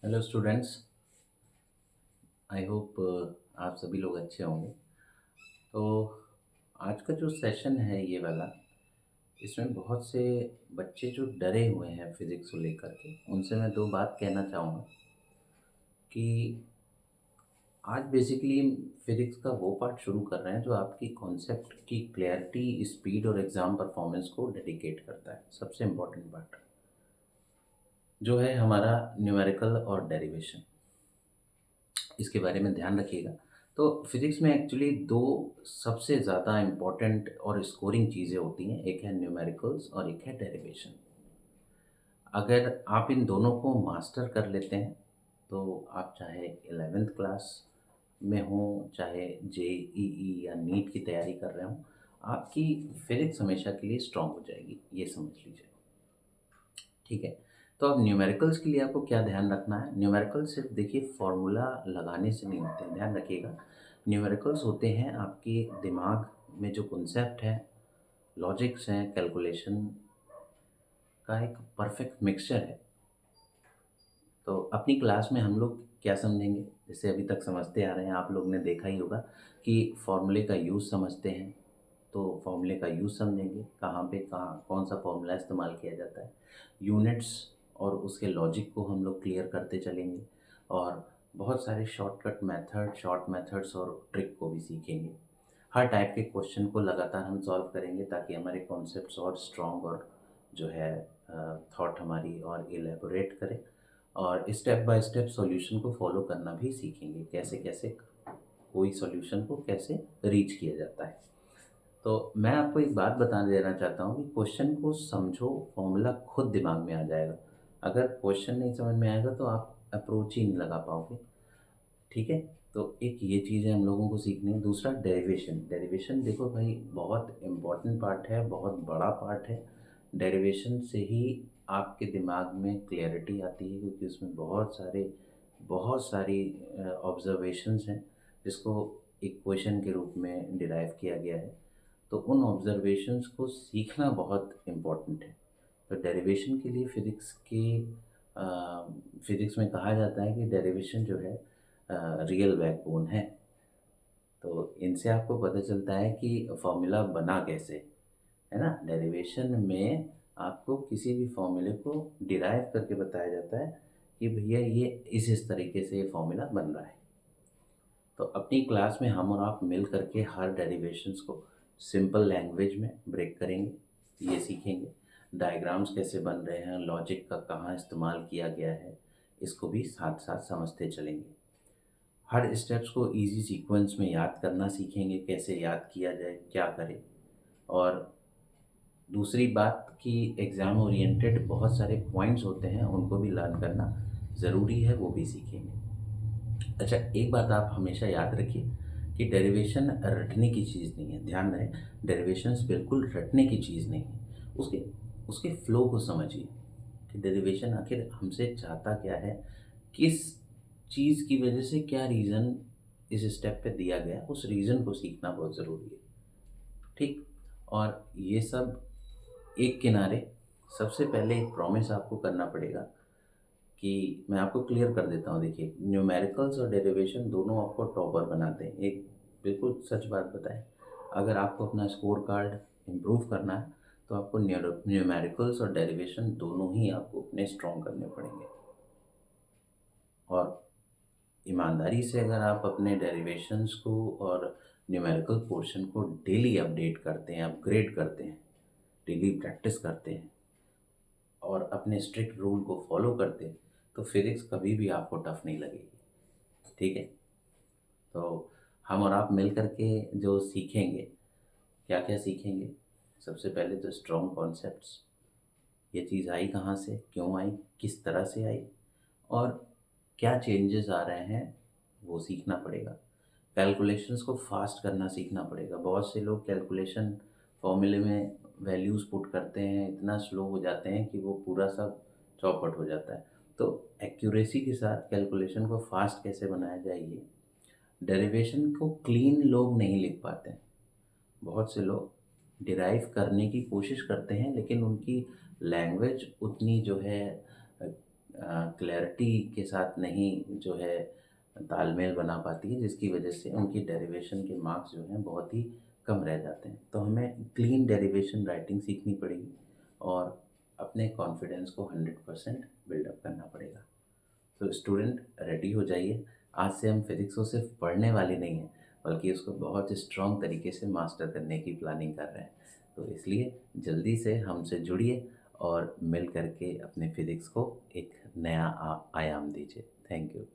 Hello students. I hope आप सभी लोग अच्छे होंगे। तो आज का जो सेशन है ये वाला, इसमें बहुत से बच्चे जो डरे हुए हैं फिज़िक्स को लेकर के, उनसे मैं दो बात कहना चाहूँगा कि आज बेसिकली फिज़िक्स का वो पार्ट शुरू कर रहे हैं जो आपकी कॉन्सेप्ट की क्लैरिटी, स्पीड और एग्ज़ाम परफॉर्मेंस को डेडिकेट करता है। सबसे इम्पोर्टेंट पार्ट जो है हमारा न्यूमेरिकल और डेरिवेशन, इसके बारे में ध्यान रखिएगा। तो फिज़िक्स में एक्चुअली दो सबसे ज़्यादा इम्पोर्टेंट और स्कोरिंग चीज़ें होती हैं, एक है न्यूमेरिकल्स और एक है डेरिवेशन। अगर आप इन दोनों को मास्टर कर लेते हैं तो आप चाहे 11th क्लास में हों, चाहे जेईई या नीट की तैयारी कर रहे हों, आपकी फिज़िक्स हमेशा के लिए स्ट्रांग हो जाएगी, ये समझ लीजिए। ठीक है। तो अब न्यूमेरिकल्स के लिए आपको क्या ध्यान रखना है? न्यूमेरिकल्स सिर्फ देखिए फॉर्मूला लगाने से नहीं होते हैं, ध्यान रखिएगा। न्यूमेरिकल्स होते हैं आपके दिमाग में जो कॉन्सेप्ट है, लॉजिक्स हैं, कैलकुलेशन का एक परफेक्ट मिक्सचर है। तो अपनी क्लास में हम लोग क्या समझेंगे, जैसे अभी तक समझते आ रहे हैं, आप लोग ने देखा ही होगा कि फॉर्मूले का यूज़ समझते हैं। तो फॉर्मूले का यूज़ समझेंगे, कहाँ पे कहाँ कौन सा फॉर्मूला इस्तेमाल किया जाता है, यूनिट्स और उसके लॉजिक को हम लोग क्लियर करते चलेंगे। और बहुत सारे शॉर्ट मेथड्स और ट्रिक को भी सीखेंगे। हर टाइप के क्वेश्चन को लगातार हम सॉल्व करेंगे ताकि हमारे कॉन्सेप्ट्स और स्ट्रॉन्ग और जो है थॉट हमारी और इलेबोरेट करें। और स्टेप बाय स्टेप सॉल्यूशन को फॉलो करना भी सीखेंगे, कैसे कैसे कोई सॉल्यूशन को कैसे रीच किया जाता है। तो मैं आपको एक बात बता देना चाहता हूँ कि क्वेश्चन को समझो, फॉर्मूला खुद दिमाग में आ जाएगा। अगर क्वेश्चन नहीं समझ में आएगा तो आप अप्रोच ही नहीं लगा पाओगे। ठीक है। तो एक ये चीज़ है हम लोगों को सीखनी है। दूसरा डेरिवेशन। डेरिवेशन देखो भाई, बहुत इम्पोर्टेंट पार्ट है, बहुत बड़ा पार्ट है। डेरिवेशन से ही आपके दिमाग में क्लैरिटी आती है, क्योंकि उसमें बहुत सारी ऑब्जर्वेशंस हैं जिसको इक्वेशन के रूप में डिराइव किया गया है। तो उन ऑब्जर्वेशंस को सीखना बहुत इम्पोर्टेंट है। तो डेरिवेशन के लिए फिज़िक्स में कहा जाता है कि डेरिवेशन जो है रियल बैकबोन है। तो इनसे आपको पता चलता है कि फॉर्मूला बना कैसे, है ना? डेरिवेशन में आपको किसी भी फॉर्मूले को डिराइव करके बताया जाता है कि भैया ये इस तरीके से ये फॉर्मूला बन रहा है। तो अपनी क्लास में हम और आप मिल करके हर डेरिवेशंस को सिंपल लैंग्वेज में ब्रेक करेंगे, ये सीखेंगे। डायग्राम्स कैसे बन रहे हैं, लॉजिक का कहाँ इस्तेमाल किया गया है, इसको भी साथ साथ समझते चलेंगे। हर स्टेप्स को इजी सीक्वेंस में याद करना सीखेंगे, कैसे याद किया जाए, क्या करें। और दूसरी बात कि एग्ज़ाम ओरिएंटेड बहुत सारे पॉइंट्स होते हैं, उनको भी लर्न करना ज़रूरी है, वो भी सीखेंगे। अच्छा, एक बात आप हमेशा याद रखिए कि डेरिवेशन रटने की चीज़ नहीं है। ध्यान रहे, डेरिवेशंस बिल्कुल रटने की चीज़ नहीं है। उसके उसके फ्लो को समझिए कि डेरिवेशन आखिर हमसे चाहता क्या है, किस चीज़ की वजह से क्या रीज़न इस स्टेप पे दिया गया, उस रीज़न को सीखना बहुत ज़रूरी है। ठीक। और ये सब एक किनारे, सबसे पहले एक प्रॉमिस आपको करना पड़ेगा कि मैं आपको क्लियर कर देता हूँ। देखिए, न्यूमेरिकल्स और डेरिवेशन दोनों आपको टॉपर बनाते हैं। एक बिल्कुल सच बात बताएं, अगर आपको अपना स्कोर कार्ड इम्प्रूव करना है तो आपको न्यूमेरिकल्स और डेरिवेशन दोनों ही आपको अपने स्ट्रॉन्ग करने पड़ेंगे। और ईमानदारी से अगर आप अपने डेरिवेशंस को और न्यूमेरिकल पोर्शन को डेली अपडेट करते हैं, अपग्रेड करते हैं, डेली प्रैक्टिस करते हैं और अपने स्ट्रिक्ट रूल को फॉलो करते हैं, तो फिज़िक्स कभी भी आपको टफ नहीं लगेगी। ठीक है। तो हम और आप मिल कर के जो सीखेंगे, क्या क्या सीखेंगे? सबसे पहले तो स्ट्रॉन्ग कॉन्सेप्ट्स, ये चीज़ आई कहाँ से, क्यों आई, किस तरह से आई और क्या चेंजेस आ रहे हैं, वो सीखना पड़ेगा। कैलकुलेशंस को फास्ट करना सीखना पड़ेगा। बहुत से लोग कैलकुलेशन फॉर्मूले में वैल्यूज़ पुट करते हैं, इतना स्लो हो जाते हैं कि वो पूरा सब चौपट हो जाता है। तो एक्यूरेसी के साथ कैलकुलेशन को फास्ट कैसे बनाया जाए, ये डेरिवेशन को क्लीन लोग नहीं लिख पाते हैं। बहुत से लोग डिराइव करने की कोशिश करते हैं, लेकिन उनकी लैंग्वेज उतनी जो है क्लैरिटी के साथ नहीं जो है तालमेल बना पाती है, जिसकी वजह से उनकी डेरिवेशन के मार्क्स जो हैं बहुत ही कम रह जाते हैं। तो हमें क्लीन डेरिवेशन राइटिंग सीखनी पड़ेगी और अपने कॉन्फिडेंस को 100% बिल्डअप करना पड़ेगा। तो स्टूडेंट रेडी हो जाइए। आज से हम फिज़िक्स को सिर्फ पढ़ने वाले नहीं हैं, बल्कि उसको बहुत स्ट्रॉन्ग तरीके से मास्टर करने की प्लानिंग कर रहे हैं। तो इसलिए जल्दी से हमसे जुड़िए और मिल कर के अपने फिज़िक्स को एक नया आयाम दीजिए। Thank you.